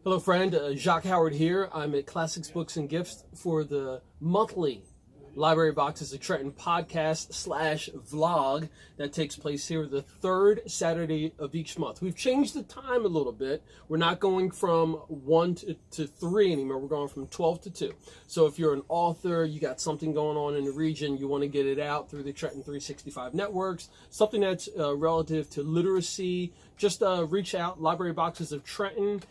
Hello, friend. Jacque Howard here. I'm at Classics, Books, and Gifts for the monthly Library Boxes of Trenton podcast / vlog that takes place here the third Saturday of each month. We've changed the time a little bit. We're not going from 1 to 3 anymore. We're going from 12 to 2. So if you're an author, you got something going on in the region, you want to get it out through the Trenton 365 networks, something that's relative to literacy, just reach out, Library Boxes of Trenton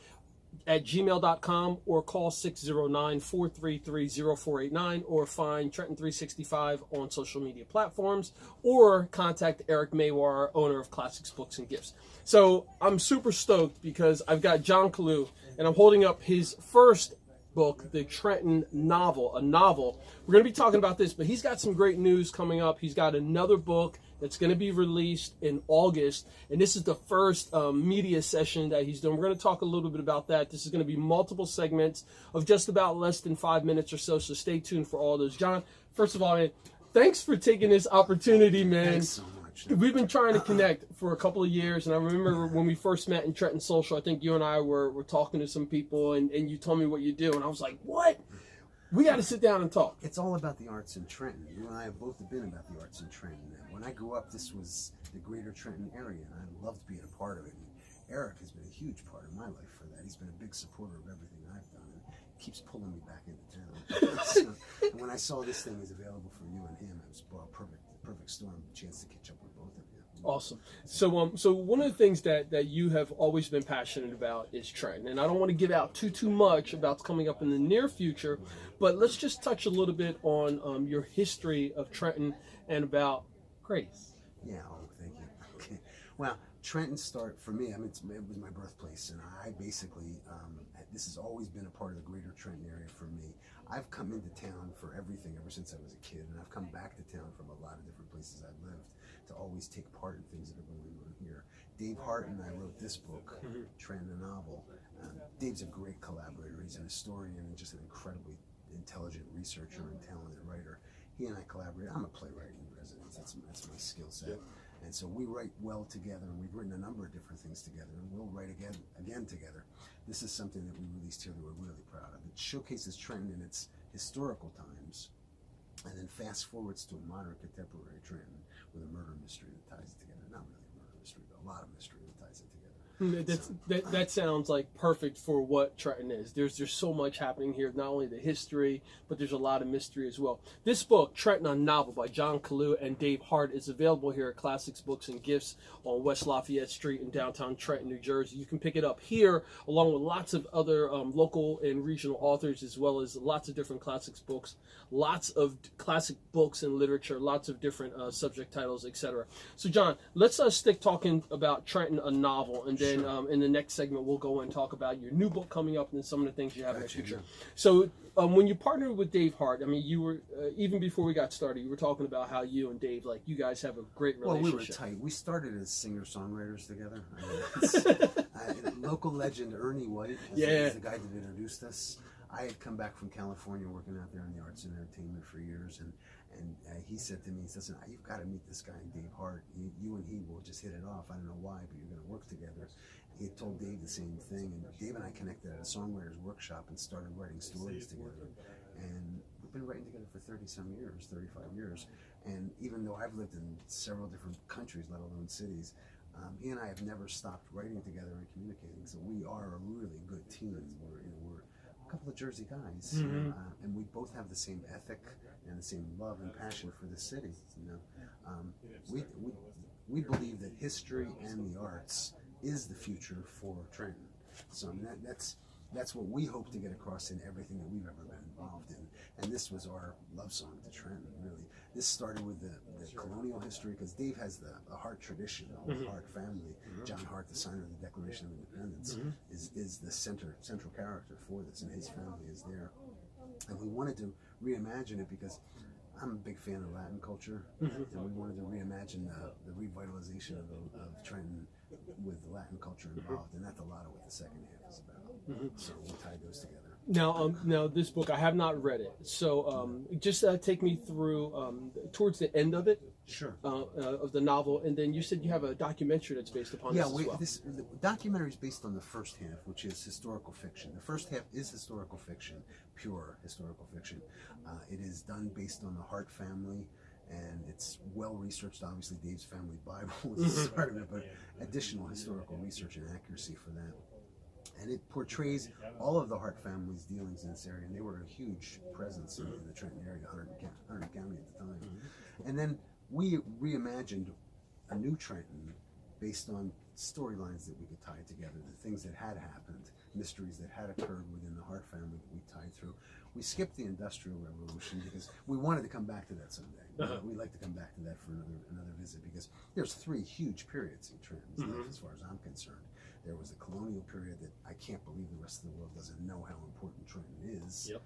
at gmail.com or call 609-433-0489 or find Trenton 365 on social media platforms or contact Eric Maywar, owner of Classics, Books, and Gifts. So I'm super stoked because I've got John Calu and I'm holding up his first book, the Trenton novel, a novel. We're going to be talking about this, but he's got some great news coming up. He's got another book that's going to be released in August, and this is the first media session that he's doing. We're going to talk a little bit about that. This is going to be multiple segments of just about less than 5 minutes or so stay tuned for all those. John, first of all, man, thanks for taking this opportunity, man. Thanks so much. We've been trying to connect for a couple of years, and I remember when we first met in Trenton Social, I think you and I were talking to some people, and you told me what you do, and I was like, what? We got to sit down and talk. It's all about the arts in Trenton. You and I have both been about the arts in Trenton. When I grew up, this was the greater Trenton area, and I loved being a part of it. And Eric has been a huge part of my life for that. He's been a big supporter of everything I've done, and keeps pulling me back into town. So, and when I saw this thing was available for you and him, it was a perfect storm, a chance to catch up with both of you. Awesome. So one of the things that you have always been passionate about is Trenton, and I don't want to give out too much about coming up in the near future, but let's just touch a little bit on your history of Trenton and about Grace. Yeah. Oh, thank you. Okay. Well, Trenton for me. I mean, it was my birthplace, and I basically this has always been a part of the greater Trenton area for me. I've come into town for everything ever since I was a kid, and I've come back to town from a lot of different places I've lived to always take part in things that are going on here. Dave Hart and I wrote this book, Trenton, a novel. Dave's a great collaborator. He's an historian and just an incredibly intelligent researcher and talented writer. He and I collaborate. I'm a playwright in residence. That's my skill set. And so we write well together, and we've written a number of different things together, and we'll write again together. This is something that we released here that we're really proud of. It showcases Trenton in its historical times, and then fast forwards to a modern contemporary Trenton with a murder mystery that ties it together. Not really a murder mystery, but a lot of mystery that ties it together. That sounds like perfect for what Trenton is. There's so much happening here, not only the history, but there's a lot of mystery as well. This book, Trenton, a novel by John Calu and Dave Hart, is available here at Classics, Books, and Gifts on West Lafayette Street in downtown Trenton, New Jersey. You can pick it up here along with lots of other local and regional authors, as well as lots of different classics books, lots of classic books and literature, lots of different subject titles, etc. So, John, let's stick talking about Trenton, a novel, and then in the next segment, we'll go and talk about your new book coming up and some of the things you have in the future. So when you partnered with Dave Hart, I mean, you were, even before we got started, you were talking about how you and Dave, like, you guys have a great relationship. Well, we were tight. We started as singer-songwriters together. I mean, local legend Ernie White is the guy that introduced us. I had come back from California working out there in the arts and entertainment for years, and he said to me, he says, you've got to meet this guy, Dave Hart. You and he will just hit it off. I don't know why, but you're going to work together. He had told Dave the same thing, and Dave and I connected at a songwriter's workshop and started writing stories together. And we've been writing together for 35 years. And even though I've lived in several different countries, let alone cities, he and I have never stopped writing together and communicating. So we are a really good team. We're a couple of Jersey guys, and we both have the same ethic and the same love and passion for the city. We believe that history and the arts is the future for Trenton. So that's what we hope to get across in everything that we've ever been involved in. And this was our love song to Trenton, really. This started with the colonial history, because Dave has the Hart tradition, the whole Hart family. John Hart, the signer of the Declaration of Independence, is the central character for this, and his family is there. And we wanted to reimagine it because I'm a big fan of Latin culture, and we wanted to reimagine the revitalization of Trenton with Latin culture involved, and that's a lot of what the second half is about. So we tied those together. Now this book, I have not read it. So just take me through towards the end of it. Sure. Of the novel, and then you said you have a documentary that's based upon this as well. The documentary is based on the first half, which is historical fiction. The first half is historical fiction, pure historical fiction. It is done based on the Hart family, and it's well researched. Obviously, Dave's family Bible is part of it, but additional historical research and accuracy for that. And it portrays all of the Hart family's dealings in this area, and they were a huge presence in the Trenton area, Hunter County at the time. And then we reimagined a new Trenton based on storylines that we could tie together, the things that had happened, mysteries that had occurred within the Hart family that we tied through. We skipped the Industrial Revolution because we wanted to come back to that someday. We'd like to come back to that for another visit, because there's 3 huge periods in Trenton's life as far as I'm concerned. There was the colonial period that I can't believe the rest of the world doesn't know how important Trenton is. Yep.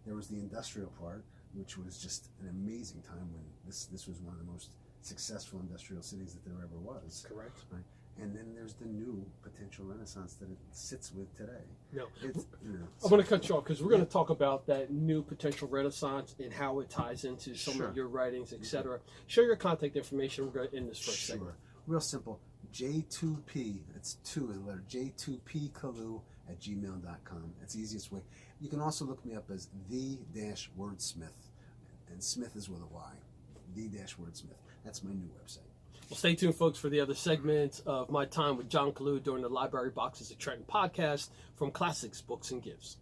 There was the industrial part, which was just an amazing time when this was one of the most successful industrial cities that there ever was. Correct. Right? And then there's the new potential renaissance that it sits with today. No, I'm going to cut you off because we're going to talk about that new potential renaissance and how it ties into some of your writings, etc. Share your contact information. We're going to end this first segment. Real simple. J2P, it's 2 is the letter, J2pcalu@gmail.com. That's the easiest way. You can also look me up as the-wordsmith, and Smith is with a Y, the-wordsmith. That's my new website. Well, stay tuned, folks, for the other segments of my time with John Calu during the Library Boxes of Trenton podcast from Classics, Books, and Gifts.